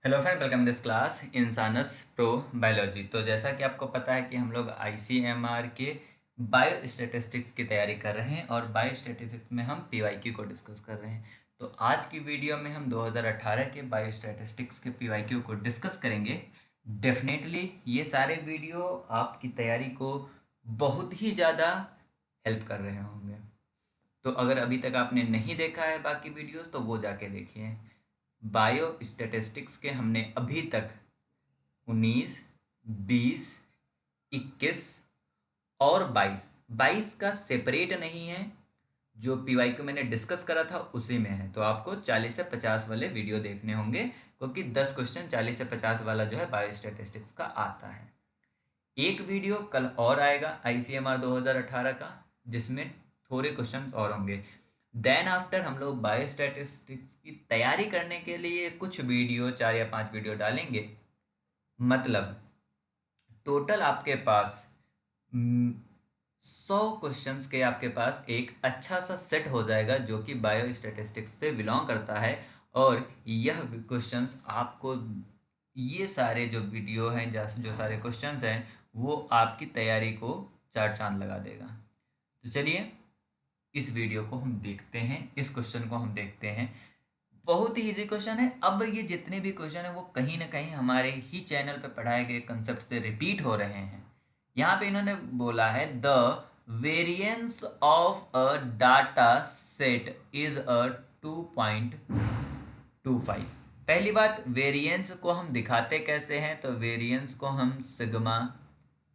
Hello friend, welcome this class इंसानस pro biology. तो जैसा कि आपको पता है कि हम लोग आईसीएमआर के बायो स्टैटिस्टिक्स की तैयारी कर रहे हैं और बायो स्टैटिस्टिक्स में हम पीवाईक्यू को डिस्कस कर रहे हैं। तो आज की वीडियो में हम 2018 के बायो स्टैटिस्टिक्स के पीवाईक्यू को डिस्कस करेंगे। डेफिनेटली ये सारे वीडियो आपकी तैयारी को बहुत ही ज़्यादा हेल्प कर रहे होंगे। तो अगर अभी तक आपने नहीं देखा है बाकी वीडियोस तो वो जाके देखिए। बायो स्टैटिस्टिक्स के हमने अभी तक 19, 20, 21 और 22 का सेपरेट नहीं है। जो पीवाईक्यू मैंने डिस्कस करा था उसी में है। तो आपको 40 से 50 वाले वीडियो देखने होंगे, क्योंकि 10 क्वेश्चन 40 से 50 वाला जो है बायो स्टैटिस्टिक्स का आता है। एक वीडियो कल और आएगा आईसीएमआर 2018 का, जिसमें थोड़े क्वेश्चंस और होंगे। देन आफ्टर हम लोग बायो स्टैटिस्टिक्स की तैयारी करने के लिए कुछ वीडियो, 4 या 5 वीडियो डालेंगे। मतलब टोटल आपके पास 100 क्वेश्चंस के आपके पास एक अच्छा सा सेट हो जाएगा जो कि बायो स्टैटिस्टिक्स से बिलोंग करता है। और यह क्वेश्चंस आपको, ये सारे जो वीडियो हैं, जो सारे क्वेश्चंस हैं, वो आपकी तैयारी को चार चांद लगा देगा। तो चलिए इस वीडियो को हम देखते हैं, इस क्वेश्चन को हम देखते हैं। बहुत ही इजी क्वेश्चन है। अब ये जितने भी क्वेश्चन है वो कहीं ना कहीं हमारे ही चैनल पे पढ़ाए गए कंसेप्ट से रिपीट हो रहे हैं। यहाँ पे इन्होंने बोला है the variance of a data set is a 2.25। पहली बात, वेरिएंस को हम दिखाते कैसे हैं? तो वेरिएंस को हम सिग्मा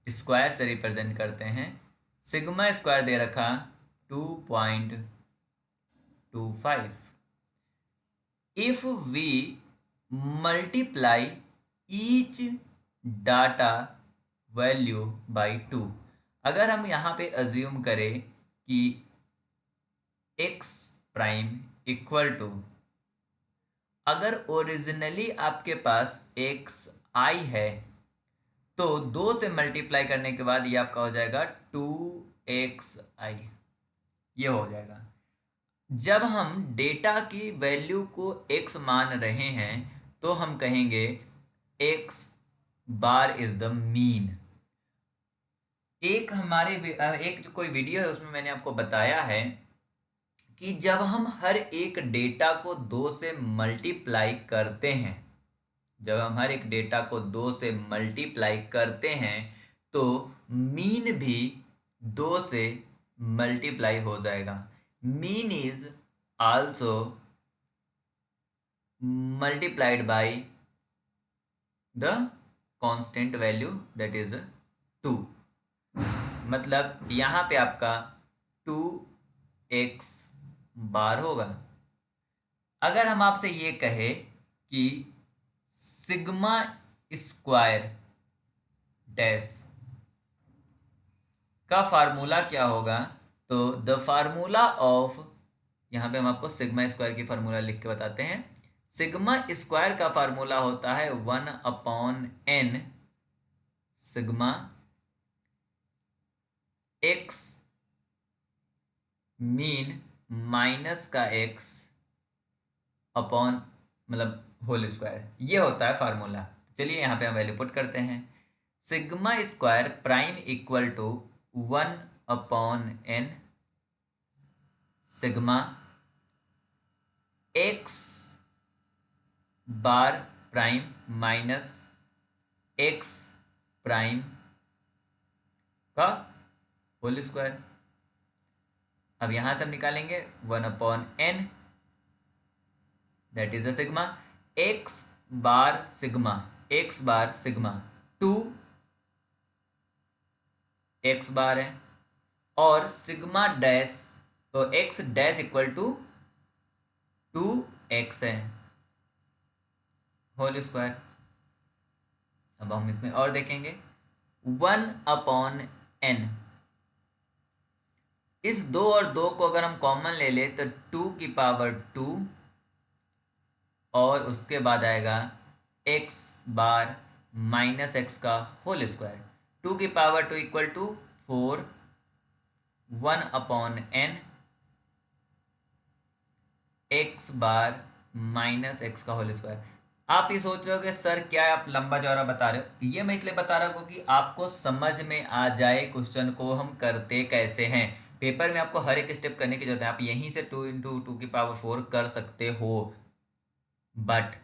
स्क्वायर से रिप्रेजेंट करते हैं। सिग्मा स्क्वायर दे रखा 2.25। if we multiply each data value by 2, अगर हम यहाँ पे अज्यूम करें कि x प्राइम इक्वल टू, अगर ओरिजिनली आपके पास x i है तो 2 से मल्टीप्लाई करने के बाद ये आपका हो जाएगा 2xi। ये हो जाएगा। जब हम डेटा की वैल्यू को x मान रहे हैं तो हम कहेंगे x bar is the mean. एक हमारे एक जो कोई वीडियो है उसमें मैंने आपको बताया है कि जब हम हर एक डेटा को 2 से मल्टीप्लाई करते हैं, जब हम हर एक डेटा को 2 से मल्टीप्लाई करते हैं तो मीन भी 2 से मल्टीप्लाई हो जाएगा। Mean is also multiplied by the constant value that is 2। मतलब यहाँ पे आपका 2x बार होगा। अगर हम आपसे ये कहे कि सिग्मा स्क्वायर डैश का फार्मूला क्या होगा, तो द फार्मूला ऑफ, यहाँ पे हम आपको सिग्मा स्क्वायर की फार्मूला लिख के बताते हैं। सिग्मा स्क्वायर का फार्मूला होता है 1/n sigma x mean minus का x अपॉन, मतलब होल स्क्वायर। ये होता है फार्मूला। चलिए यहाँ पे हम वैल्यू पुट करते हैं। Sigma square prime equal to 1/n sigma x bar prime minus x prime का होल स्क्वायर। अब यहां से हम निकालेंगे 1/n, that is the sigma. x bar sigma, x bar sigma 2 x bar है, और सिग्मा डैश, तो x dash equal to 2x है होल स्क्वायर। अब हम इसमें और देखेंगे 1/n। इस 2 और 2 को अगर हम कॉमन ले ले तो 2 की पावर 2, और उसके बाद आएगा x बार माइनस x का होल स्क्वायर। 2 की power 2 equal to 4, 1/n x bar minus x का होल स्क्वायर। आप ये सोच रहे हो कि सर क्या आप लंबा चौड़ा बता रहे हो, ये मैं इसलिए बता रहा हूँ कि आपको समझ में आ जाए क्वेश्चन को हम करते कैसे हैं। पेपर में आपको हर एक स्टेप करने की जरूरत है, आप यहीं से 2 × 2⁴ कर सकते हो, बट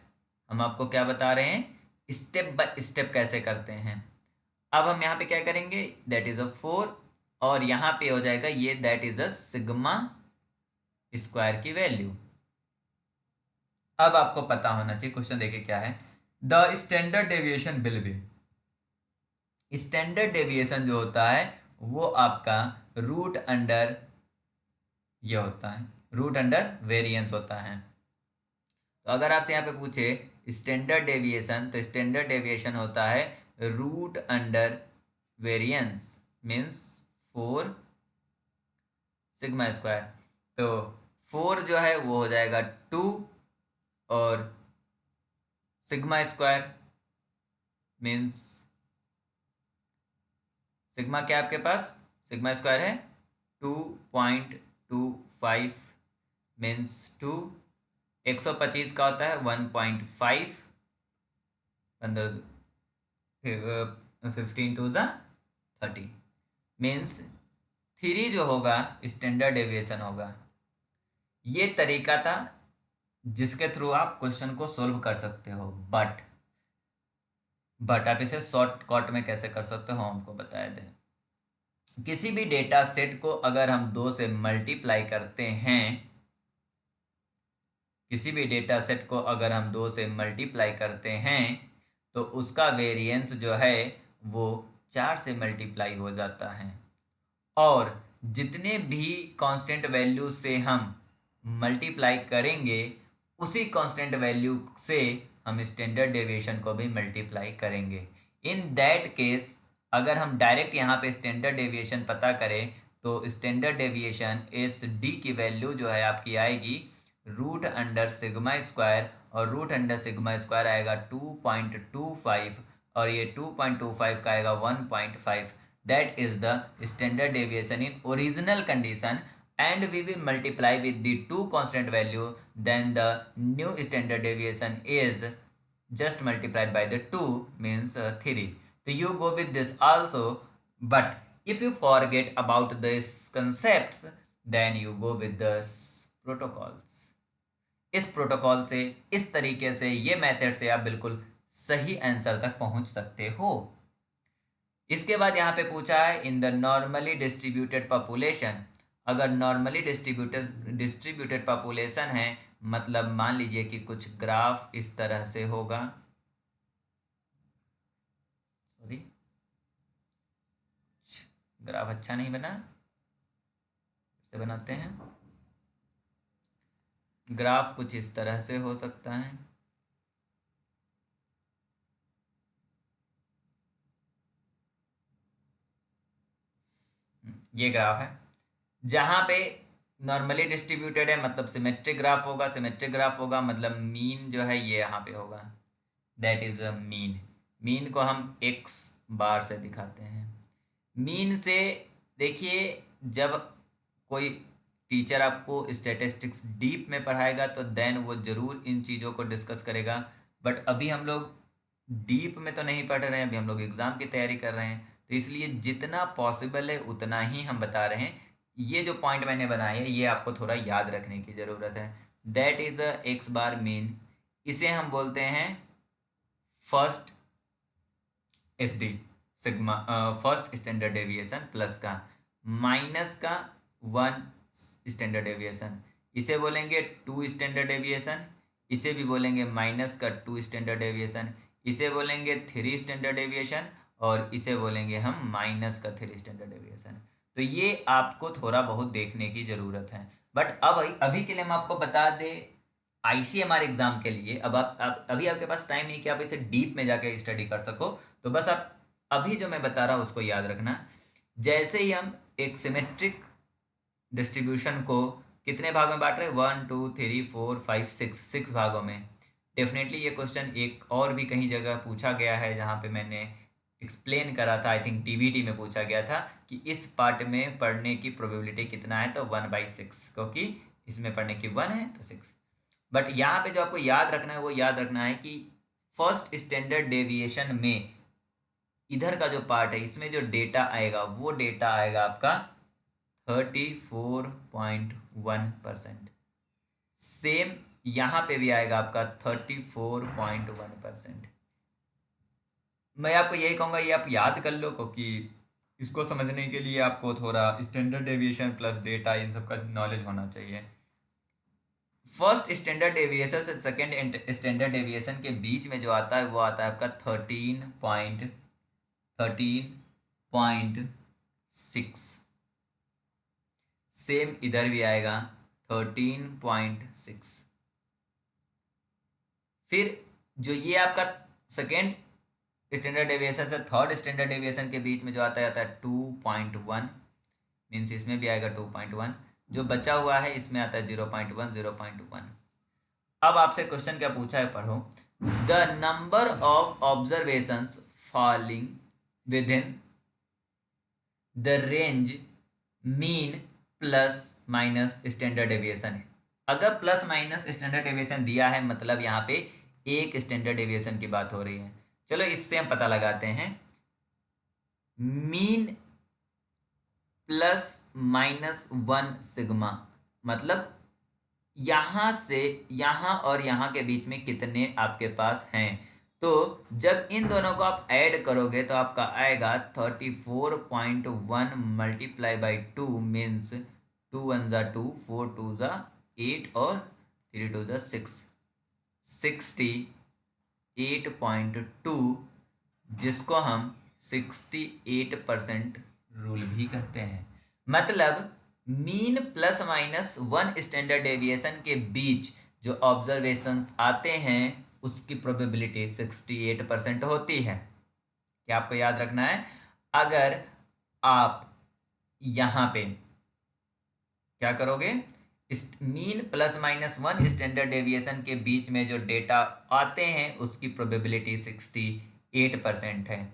हम आपको क्या बता रहे हैं, स्टेप बाय स्टेप कैसे करते हैं। अब हम यहाँ पे क्या करेंगे, दैट इज अ 4, और यहाँ पे हो जाएगा ये that is a sigma square की वैल्यू। अब आपको पता होना चाहिए, क्वेश्चन देखिए क्या है, the standard deviation will be, standard deviation जो होता है वो आपका रूट अंडर ये होता है, रूट अंडर वेरिएंस होता है। तो अगर आपसे यहाँ पे पूछे स्टैंडर्ड डेविएशन, तो स्टैंडर्ड डेविएशन होता है root under variance, means 4 sigma square. तो 4 जो है वो हो जाएगा 2, और सिग्मा स्क्वायर मीन्स सिग्मा क्या आपके पास, सिग्मा स्क्वायर है 2.25 मीन्स 2, 125 का होता है 1.5, 15 टू ज़ा 30 मीन्स 3 जो होगा स्टैंडर्ड डेविएशन होगा। ये तरीका था जिसके थ्रू आप क्वेश्चन को सोल्व कर सकते हो, बट आप इसे शॉर्टकट में कैसे कर सकते हो हमको बताया दें। किसी भी डेटा सेट को अगर हम 2 से मल्टीप्लाई करते हैं, किसी भी डेटा सेट को अगर हम 2 से मल्टीप्लाई करते हैं तो उसका वेरिएंस जो है वो 4 से मल्टीप्लाई हो जाता है, और जितने भी कांस्टेंट वैल्यू से हम मल्टीप्लाई करेंगे उसी कांस्टेंट वैल्यू से हम स्टैंडर्ड डेविएशन को भी मल्टीप्लाई करेंगे। इन दैट केस अगर हम डायरेक्ट यहाँ पे स्टैंडर्ड डेविएशन पता करें तो स्टैंडर्ड डेविएशन एस डी की वैल्यू जो है आपकी आएगी रूट अंडर सिग्मा स्क्वायर, और रूट अंडर सिग्मा स्क्वायर आएगा 2.25, और ये 2.25 का आएगा 1.5। that is the standard deviation in original condition, and we will multiply with the two constant value, then the new standard deviation is just multiplied by the 2 means 3. So you go with this also, but if you forget about this concepts then you go with this protocols। इस protocol से, इस तरीके से, ये method से आप बिल्कुल सही आंसर तक पहुंच सकते हो। इसके बाद यहाँ पे पूछा है in the normally distributed population, अगर नॉर्मली डिस्ट्रीब्यूटेड पॉपुलेशन है, मतलब मान लीजिए कि कुछ ग्राफ इस तरह से होगा, सॉरी ग्राफ अच्छा नहीं बना, इसे बनाते हैं। ग्राफ कुछ इस तरह से हो सकता है, ये ग्राफ है जहां पे नॉर्मली डिस्ट्रीब्यूटेड है, मतलब सिमेट्रिक ग्राफ होगा, सिमेट्रिक ग्राफ होगा मतलब मीन जो है ये यहाँ पे होगा, that is a mean. Mean को हम x बार से दिखाते हैं। मीन से देखिए, जब कोई टीचर आपको स्टैटिस्टिक्स डीप में पढ़ाएगा तो देन वो ज़रूर इन चीज़ों को डिस्कस करेगा, बट अभी हम लोग डीप में तो नहीं पढ़ रहे हैं, अभी हम लोग एग्ज़ाम की तैयारी कर रहे हैं, तो इसलिए जितना पॉसिबल है उतना ही हम बता रहे हैं। ये जो पॉइंट मैंने बनाए हैं ये आपको थोड़ा याद रखने की ज़रूरत है। That is a x bar mean, इसे हम बोलते हैं first S D sigma, first standard deviation plus का माइनस का 1 स्टैंडर्ड डेविएशन, इसे बोलेंगे 2 स्टैंडर्ड डेविएशन, इसे भी बोलेंगे माइनस का 2 स्टैंडर्ड डेविएशन, इसे बोलेंगे 3 स्टैंडर्ड डेविएशन, और इसे बोलेंगे हम माइनस का 3 स्टैंडर्ड डेविएशन। तो ये आपको थोड़ा बहुत देखने की ज़रूरत है, बट अब अभी के लिए हम आपको बता दें ICMR एग्जाम के लिए, अब आप अभी आपके पास टाइम नहीं कि आप इसे डीप में जाके स्टडी कर सको, तो बस आप अभी जो मैं बता रहा हूँ उसको याद रखना। जैसे ही हम एक सिमेट्रिक डिस्ट्रीब्यूशन को कितने भागों में बांट रहे हैं, 1 2 3 4 5 6 भागों में। डेफिनेटली ये क्वेश्चन एक और भी कहीं जगह पूछा गया है जहाँ पे मैंने एक्सप्लेन करा था, आई थिंक DVT में पूछा गया था कि इस पार्ट में पढ़ने की प्रोबेबिलिटी कितना है, तो 1/6, क्योंकि इसमें पढ़ने की 1 है तो 6। बट यहाँ पे जो आपको याद रखना है वो याद रखना है कि फर्स्ट स्टैंडर्ड डेविएशन में इधर का जो पार्ट है इसमें जो डेटा आएगा वो डेटा आएगा आपका 34.1%। सेम यहाँ पे भी आएगा आपका 34.1%। मैं आपको यही कहूँगा ये आप याद कर लो, क्योंकि इसको समझने के लिए आपको थोड़ा स्टैंडर्ड डेविएशन प्लस डेटा इन सब का नॉलेज होना चाहिए। फर्स्ट स्टैंडर्ड डेविएशन से सेकेंड स्टैंडर्ड डेविएशन के बीच में जो आता है वो आता है आपका 13.6। सेम इधर भी आएगा 13.6। फिर जो ये आपका सेकेंड स्टैंडर्ड डेविएशन से थर्ड स्टैंडर्ड डेविएशन के बीच में जो आता है 2.1, मीन्स इसमें भी आएगा 2.1। जो बचा हुआ है इसमें आता है 0.1 0.1। अब आपसे क्वेश्चन क्या पूछा है, पढ़ो। The number of observations falling with in the range mean plus minus standard deviation है। अगर प्लस माइनस स्टैंडर्ड डेविएशन दिया है मतलब यहाँ पे एक स्टैंडर्ड डेविएशन की बात हो रही है। चलो इससे हम पता लगाते हैं। मीन प्लस माइनस 1 सिग्मा, मतलब यहां से यहां और यहां के बीच में कितने आपके पास हैं। तो जब इन दोनों को आप ऐड करोगे तो आपका आएगा 34.1 मल्टीप्लाई बाई 2 मीन्स 2 1 जा 2, 4 2 जा 8 और 3 2 जा 6, 68.2, जिसको हम 68% रूल भी कहते हैं। मतलब mean plus minus 1 standard deviation के बीच जो ऑब्जर्वेशंस आते हैं उसकी प्रोबेबिलिटी 68% होती है। क्या आपको याद रखना है? अगर आप यहाँ पे क्या करोगे, mean plus minus 1 standard deviation के बीच में जो डेटा आते हैं उसकी प्रोबेबिलिटी 68% है।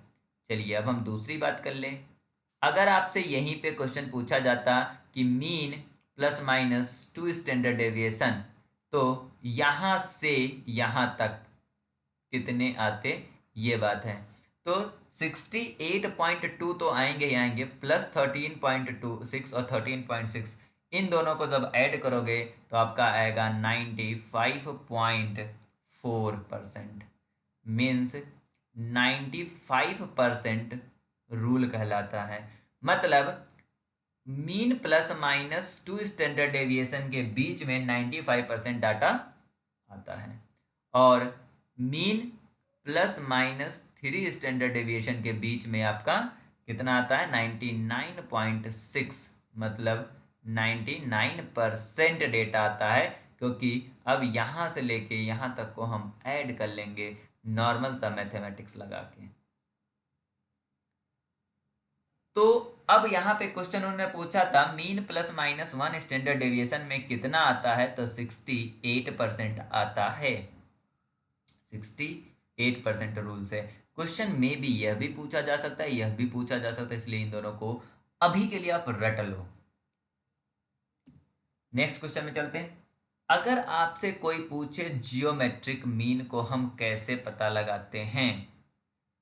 चलिए अब हम दूसरी बात कर लें। अगर आपसे यहीं पे क्वेश्चन पूछा जाता कि mean plus minus 2 standard deviation, तो यहाँ से यहाँ तक कितने आते, ये बात है। तो 68.2 तो आएंगे ही आएंगे, प्लस 13.26 और 13.6 इन दोनों को जब ऐड करोगे तो आपका आएगा 95.4%। मीन्स 95% रूल कहलाता है। मतलब mean plus minus 2 standard deviation के बीच में 95% डाटा आता है, और mean plus minus 3 standard deviation के बीच में आपका कितना आता है 99.6, मतलब 99% डेटा आता है। क्योंकि अब यहाँ से लेके यहाँ तक को हम ऐड कर लेंगे नॉर्मल सा मैथमेटिक्स लगा के। तो अब यहाँ पे क्वेश्चन उन्होंने पूछा था mean plus minus 1 standard deviation में कितना आता है, तो 68% आता है। 68% रूल से क्वेश्चन में भी यह भी पूछा जा सकता है, यह भी पूछा जा सकता है, इसलिए इन दोनों को अभी के लिए आप रट लो। नेक्स्ट क्वेश्चन में चलते हैं। अगर आपसे कोई पूछे जियोमेट्रिक मीन को हम कैसे पता लगाते हैं,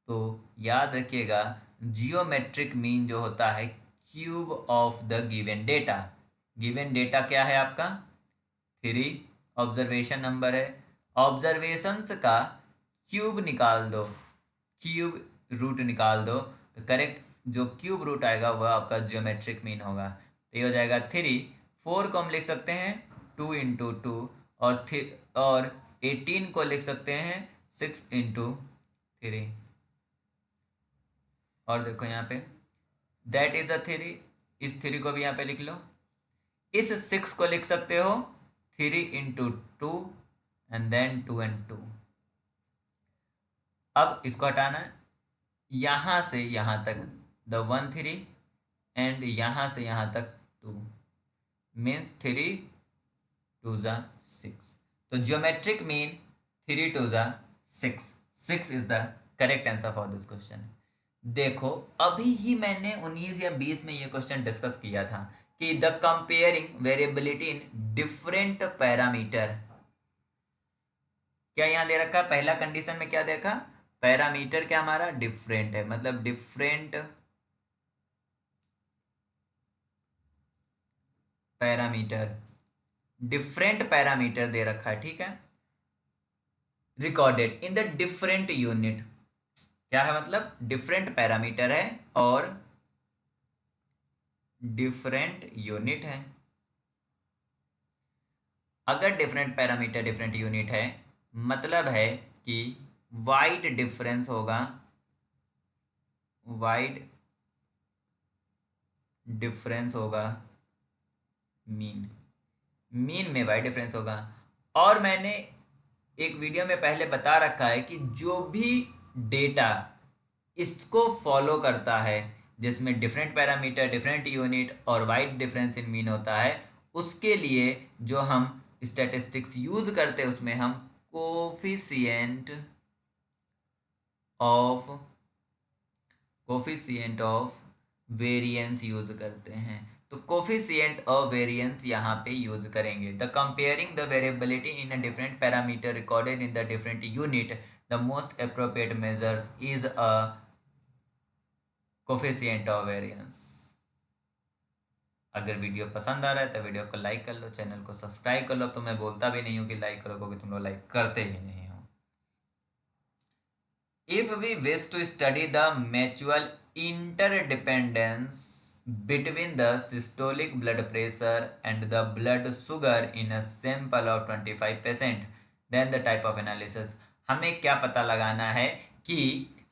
तो याद रखिएगा जियोमेट्रिक मीन जो होता है cube of the given data. Given data क्या है आपका 3, ऑब्जर्वेशन नंबर है। ऑब्जर्वेशंस का क्यूब निकाल दो, क्यूब रूट निकाल दो, तो करेक्ट जो क्यूब रूट आएगा वह आपका जियोमेट्रिक मीन होगा। तो ये हो जाएगा 3। 4 को हम लिख सकते हैं 2 इंटू 2, और 18 को लिख सकते हैं 6 इंटू 3। और देखो यहाँ पे दैट इज अ 3, इस 3 को भी यहाँ पे लिख लो। इस 6 को लिख सकते हो 3 इंटू 2 एंड देन 2 and 2। अब इसको हटाना है, यहाँ से यहाँ तक द 1 3 एंड यहाँ से यहाँ तक 2, मीन्स 3 2 जा 6। तो ज्योमेट्रिक मीन 3 2 जा 6। 6 is the correct answer for this question. देखो अभी ही मैंने 19 या 20 में ये क्वेश्चन डिस्कस किया था कि the comparing variability in different parameter. क्या यहाँ दे रखा है, पहला कंडीशन में क्या देखा, पैरामीटर क्या हमारा डिफरेंट है, मतलब डिफरेंट पैरामीटर, डिफरेंट पैरामीटर दे रखा है, ठीक है, recorded in the different unit, क्या है मतलब डिफरेंट पैरामीटर है और डिफरेंट यूनिट है। अगर डिफरेंट पैरामीटर डिफरेंट यूनिट है मतलब है कि वाइड डिफरेंस होगा, वाइड डिफरेंस होगा मीन, मीन में वाइड डिफरेंस होगा। और मैंने एक वीडियो में पहले बता रखा है कि जो भी डेटा इसको फॉलो करता है जिसमें डिफरेंट पैरामीटर डिफरेंट यूनिट और वाइड डिफरेंस इन मीन होता है, उसके लिए जो हम स्टैटिस्टिक्स यूज करते हैं उसमें हम of coefficient of variance use करते हैं। तो कोफिशिएंट ऑफ वेरिएंस यहाँ पे यूज करेंगे। The comparing the variability in a different parameter recorded in the different unit, the most appropriate measures is a coefficient of variance. अगर video पसंद आ रहा है तो वीडियो को लाइक कर लो, चैनल को सब्सक्राइब कर लो। तो मैं बोलता भी नहीं हूँ कि लाइक करो क्योंकि तुम लोग लाइक करते ही नहीं हो। If we wish to study the mutual interdependence between the systolic blood pressure and the blood sugar in a sample of 25%, then the type of analysis, हमें क्या पता लगाना है कि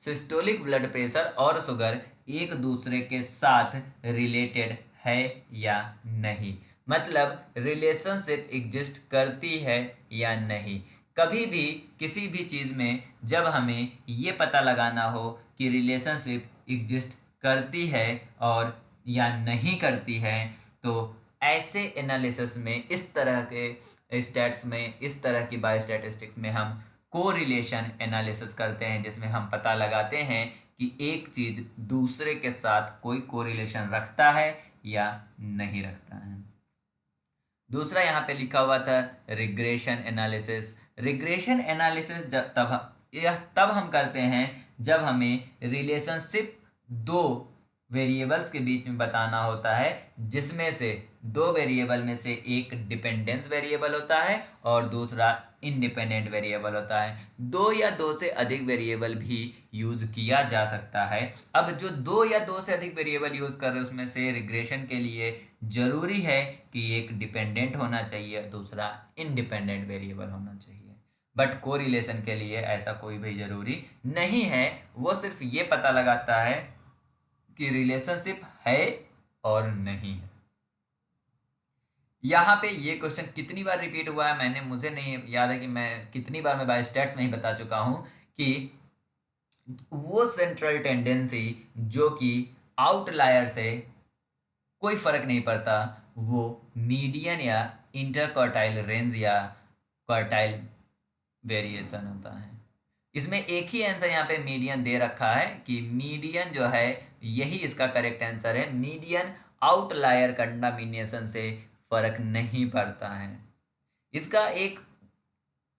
सिस्टोलिक ब्लड प्रेशर और शुगर एक दूसरे के साथ रिलेटेड है या नहीं, मतलब रिलेशनशिप एग्जिस्ट करती है या नहीं। कभी भी किसी भी चीज़ में जब हमें ये पता लगाना हो कि रिलेशनशिप एग्जिस्ट करती है और या नहीं करती है, तो ऐसे एनालिसिस में इस तरह के स्टैट्स में, इस तरह की बायोस्टैटिस्टिक्स में हम कोरिलेशन एनालिसिस करते हैं, जिसमें हम पता लगाते हैं कि एक चीज़ दूसरे के साथ कोई कोरिलेशन रखता है या नहीं रखता है। दूसरा यहाँ पे लिखा हुआ था रिग्रेशन एनालिसिस। रिग्रेशन एनालिसिस तब हम करते हैं जब हमें रिलेशनशिप दो वेरिएबल्स के बीच में बताना होता है, जिसमें से दो वेरिएबल में से एक डिपेंडेंस वेरिएबल होता है और दूसरा इंडिपेंडेंट वेरिएबल होता है। दो या दो से अधिक वेरिएबल भी यूज किया जा सकता है। अब जो दो या दो से अधिक वेरिएबल यूज कर रहे हैं उसमें से रिग्रेशन के लिए जरूरी है कि एक डिपेंडेंट होना चाहिए, दूसरा इंडिपेंडेंट वेरिएबल होना चाहिए। बट कोरिलेशन के लिए ऐसा कोई भी जरूरी नहीं है, वो सिर्फ ये पता लगाता है कि रिलेशनशिप है और नहीं है। यहाँ पे ये क्वेश्चन कितनी बार रिपीट हुआ है मुझे नहीं याद है कि मैं कितनी बार मैं बायोस्टैट्स में ही बता चुका हूँ कि वो सेंट्रल टेंडेंसी जो कि आउटलायर से कोई फर्क नहीं पड़ता, वो मीडियन या इंटरक्वार्टाइल रेंज या क्वार्टाइल वेरिएशन होता है। इसमें एक ही आंसर यहाँ पे मीडियन दे रखा है कि मीडियन जो है यही इसका करेक्ट आंसर है। मीडियन आउटलायर कंडामिनेशन से फर्क नहीं पड़ता है। इसका एक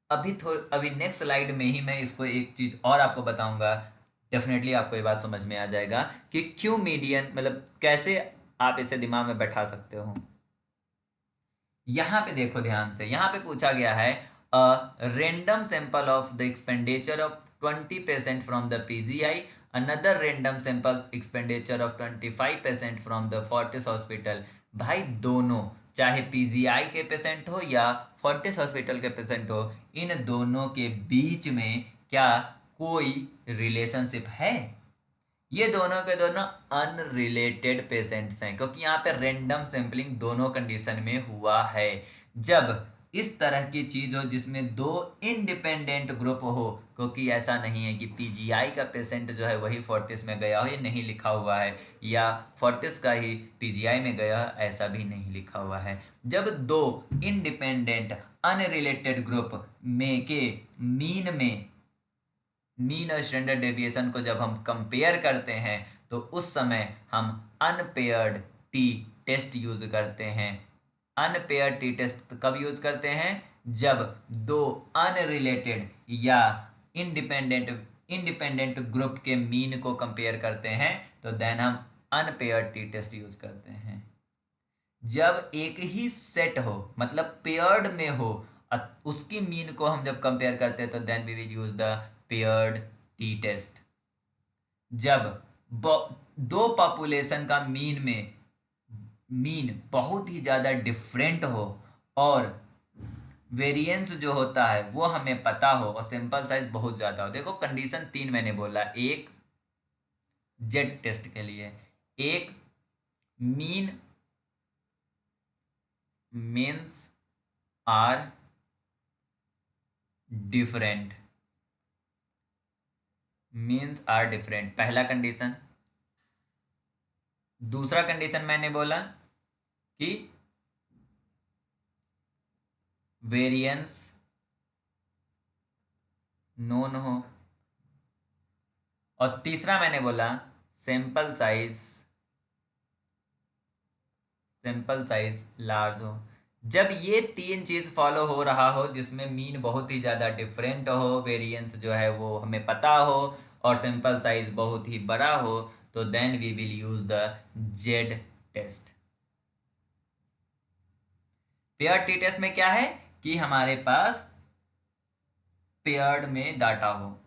अभी नेक्स्ट स्लाइड में ही मैं इसको एक चीज और आपको बताऊंगा, डेफिनेटली आपको ये बात समझ में आ जाएगा कि क्यों मीडियन, मतलब कैसे आप इसे दिमाग में बैठा सकते हो। यहाँ पे देखो ध्यान से, यहाँ पे पूछा गया है random sample of the expenditure of 20% from the PGI, another random sample expenditure of 25% from the Fortis hospital. भाई दोनों, चाहे पीजीआई के पेशेंट हो या फोर्टिस हॉस्पिटल के पेशेंट हो, इन दोनों के बीच में क्या कोई रिलेशनशिप है? ये दोनों के दोनों अनरिलेटेड पेशेंट्स हैं, क्योंकि यहाँ पे रेंडम सैंपलिंग दोनों कंडीशन में हुआ है। जब इस तरह की चीज हो जिसमें दो इंडिपेंडेंट ग्रुप हो, क्योंकि ऐसा नहीं है कि पीजीआई का पेशेंट जो है वही फोर्टिस में गया हो, ये नहीं लिखा हुआ है, या फोर्टिस का ही पीजीआई में गया, ऐसा भी नहीं लिखा हुआ है। जब दो इंडिपेंडेंट अनरिलेटेड ग्रुप में के मीन और स्टैंडर्ड डेविएशन को जब हम कंपेयर करते हैं तो उस समय हम अनपेयर्ड टी टेस्ट यूज करते हैं। अनपेयर्ड टी टेस्ट कब यूज करते हैं? जब दो अनरिलेटेड या इंडिपेंडेंट ग्रुप के मीन को कंपेयर करते हैं तो देन हम अनपेयर्ड टी टेस्ट यूज करते हैं। जब एक ही सेट हो मतलब पेयर्ड में हो उसकी मीन को हम जब कंपेयर करते हैं तो then we will use the paired T test. जब दो पॉपुलेशन का मीन बहुत ही ज़्यादा डिफरेंट हो और वेरिएंस जो होता है वो हमें पता हो और सैंपल साइज बहुत ज़्यादा हो। देखो कंडीशन 3 मैंने बोला, एक जेड टेस्ट के लिए, एक मीन्स आर डिफरेंट, पहला कंडीशन। दूसरा कंडीशन मैंने बोला कि वेरिएंस नोन हो, और तीसरा मैंने बोला सैंपल साइज लार्ज हो। जब ये तीन चीज फॉलो हो रहा हो जिसमें मीन बहुत ही ज़्यादा डिफरेंट हो, वेरिएंस जो है वो हमें पता हो और सैंपल साइज बहुत ही बड़ा हो, तो then we will use the Z test. Pair T test में क्या है कि हमारे पास पेयर्ड में डाटा हो,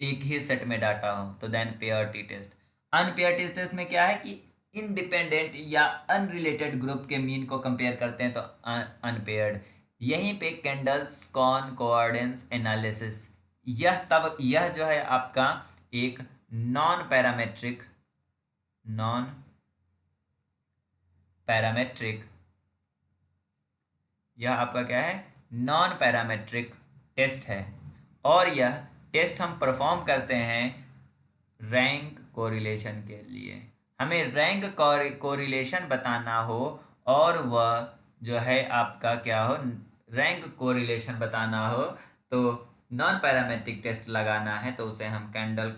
एक ही सेट में डाटा हो, तो then pair T test. Unpair T test में क्या है कि इंडिपेंडेंट या अनरिलेटेड ग्रुप के मीन को कंपेयर करते हैं तो अनपेयर्ड। यहीं पे कैंडल्स कॉन कोऑर्डिनेट्स एनालिसिस, यह जो है आपका एक नॉन पैरामेट्रिक यह आपका क्या है, नॉन पैरामेट्रिक टेस्ट है। और यह टेस्ट हम परफॉर्म करते हैं रैंक कोरिलेशन के लिए। हमें रैंक कोरिलेशन बताना हो और वह जो है आपका क्या हो, रैंक कोरिलेशन बताना हो तो नॉन पैरामेट्रिक टेस्ट लगाना है, तो उसे हम कैंडल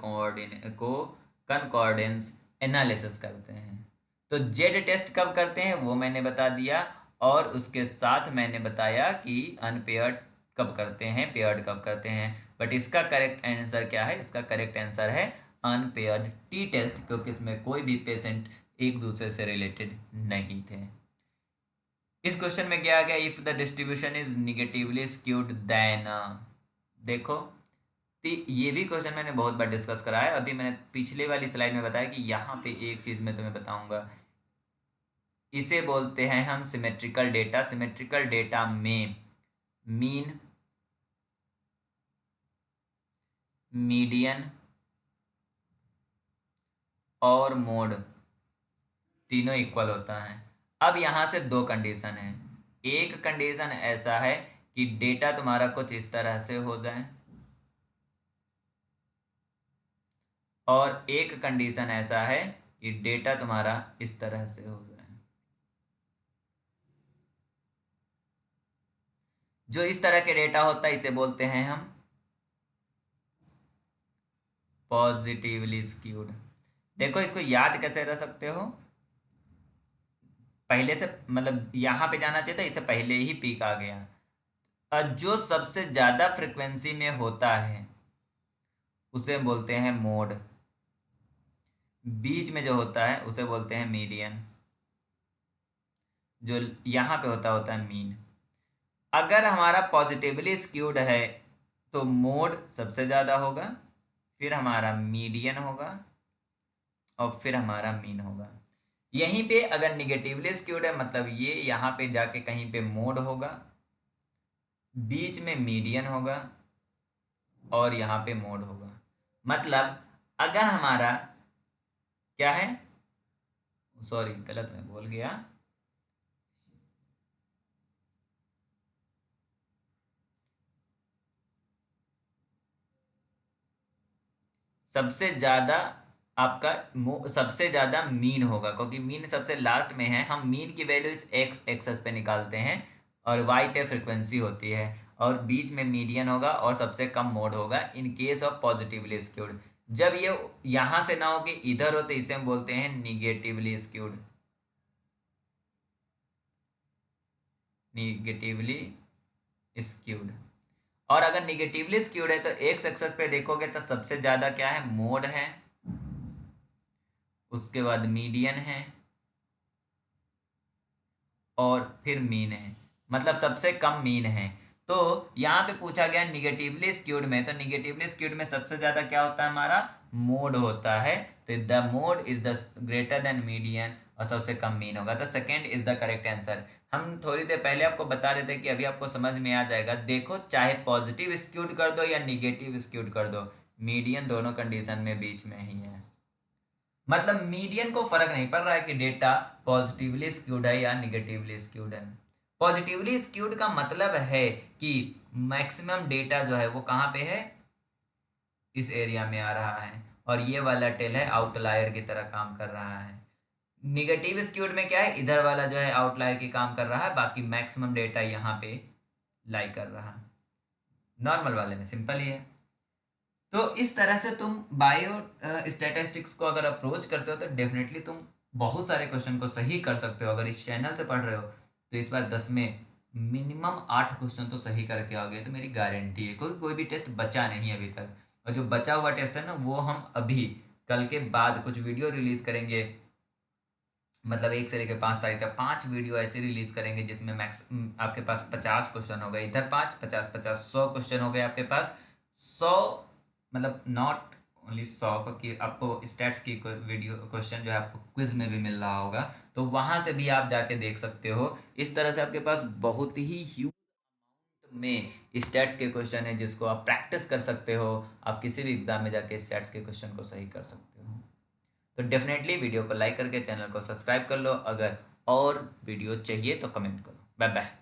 कॉनकॉर्डेंस एनालिसिस करते हैं। तो जेड टेस्ट कब करते हैं वो मैंने बता दिया, और उसके साथ मैंने बताया कि अनपेयर्ड कब करते हैं, पेयर्ड कब करते हैं। बट इसका करेक्ट आंसर क्या है, इसका करेक्ट आंसर है अनपेयर्ड टी टेस्ट, क्योंकि इसमें कोई भी पेशेंट एक दूसरे से रिलेटेड नहीं थे। इस क्वेश्चन में क्या आ गया, if the distribution is negatively skewed then, देखो ये भी क्वेश्चन मैंने बहुत बार डिस्कस करा है। अभी मैंने पिछले वाली स्लाइड में बताया कि यहाँ पे एक चीज मैं तुम्हें बताऊंगा, इसे बोलते हैं हम सिमेट्रिकल डेटा। सिमेट्रिकल डेटा में मीन, मीडियन और मोड तीनों इक्वल होता है। अब यहां से दो कंडीशन है। एक कंडीशन ऐसा है कि डेटा तुम्हारा कुछ इस तरह से हो जाए, और एक कंडीशन ऐसा है कि डेटा तुम्हारा इस तरह से हो जाए। जो इस तरह के डेटा होता है इसे बोलते हैं हम पॉजिटिवली स्क्यूड। देखो इसको याद कैसे रख सकते हो, पहले से मतलब यहाँ पे जाना चाहिए था, इससे पहले ही पीक आ गया। जो सबसे ज्यादा फ्रिक्वेंसी में होता है उसे बोलते हैं मोड, बीच में जो होता है उसे बोलते हैं मीडियन, जो यहाँ पे होता है मीन। अगर हमारा पॉजिटिवली स्क्यूड है तो मोड सबसे ज़्यादा होगा, फिर हमारा मीडियन होगा और फिर हमारा मीन होगा। यहीं पे अगर निगेटिवली स्क्यूड है मतलब ये यहाँ पे जाके कहीं पे मोड होगा, बीच में मीडियन होगा और यहाँ पे मोड होगा। मतलब अगर हमारा क्या है, सॉरी गलत मैं बोल गया, सबसे ज़्यादा आपका सबसे ज़्यादा मीन होगा, क्योंकि मीन सबसे लास्ट में है। हम मीन की वैल्यू इस एक्स एक्सेस पे निकालते हैं और वाई पे फ्रिक्वेंसी होती है, और बीच में मीडियन होगा और सबसे कम मोड होगा in case of positively skewed. जब ये यहाँ से ना हो कि इधर हो तो इसे हम बोलते हैं निगेटिवली स्क्यूड। Negatively skewed. और अगर निगेटिवली स्क्यूड है तो एक्स एक्सेस पे देखोगे तो सबसे ज्यादा क्या है, मोड है, उसके बाद मीडियन है और फिर मीन है, मतलब सबसे कम मीन है। तो यहाँ पे पूछा गया निगेटिवली स्क्यूड में, तो निगेटिवली स्क्यूड में सबसे ज्यादा क्या होता है, हमारा मोड होता है। तो the mode is the greater than median और सबसे कम मीन होगा, तो second is the correct answer. हम थोड़ी देर पहले आपको बता रहे थे कि अभी आपको समझ में आ जाएगा। देखो चाहे पॉजिटिव स्क्यूड कर दो या निगेटिव स्क्यूड कर दो, मीडियन दोनों कंडीशन में बीच में ही है। मतलब मीडियन को फर्क नहीं पड़ रहा है कि डेटा पॉजिटिवली स्क्यूड है या निगेटिवली स्क्यूड है। पॉजिटिवली स्क्यूड का मतलब है कि मैक्सिमम डेटा जो है वो कहाँ पे है, इस एरिया में आ रहा है, और ये वाला टेल है आउटलायर की तरह काम कर रहा है। निगेटिव स्क्यूड में क्या है, इधर वाला जो है आउटलायर की काम कर रहा है, बाकी मैक्सिमम डेटा यहाँ पे लाई कर रहा है। नॉर्मल वाले में सिंपल ही है। तो इस तरह से तुम बायो स्टैटिस्टिक्स को अगर अप्रोच करते हो तो डेफिनेटली तुम बहुत सारे क्वेश्चन को सही कर सकते हो। अगर इस चैनल से पढ़ रहे हो तो इस बार 10 में मिनिमम 8 क्वेश्चन तो सही करके आओगे, तो मेरी गारंटी है, क्योंकि कोई भी टेस्ट बचा नहीं अभी तक। और जो बचा हुआ टेस्ट है ना, वो हम अभी कल के बाद कुछ वीडियो रिलीज करेंगे, मतलब 1 से लेकर 5 तारीख तक 5 वीडियो ऐसे रिलीज करेंगे जिसमें मैक्स आपके पास 50 क्वेश्चन हो गए, इधर 5 50 50 100 क्वेश्चन हो गए आपके पास। 100 मतलब नॉट ओनली 100 को, कि आपको स्टैट्स की वीडियो क्वेश्चन जो है आपको क्विज में भी मिल रहा होगा, तो वहां से भी आप जाके देख सकते हो। इस तरह से आपके पास बहुत ही ह्यूज में स्टैट्स के क्वेश्चन है जिसको आप प्रैक्टिस कर सकते हो। आप किसी भी एग्जाम में जाके स्टैट्स के क्वेश्चन को सही कर सकते हो। तो डेफिनेटली वीडियो को लाइक करके चैनल को सब्सक्राइब कर लो। अगर और वीडियो चाहिए तो कमेंट करो। Bye bye.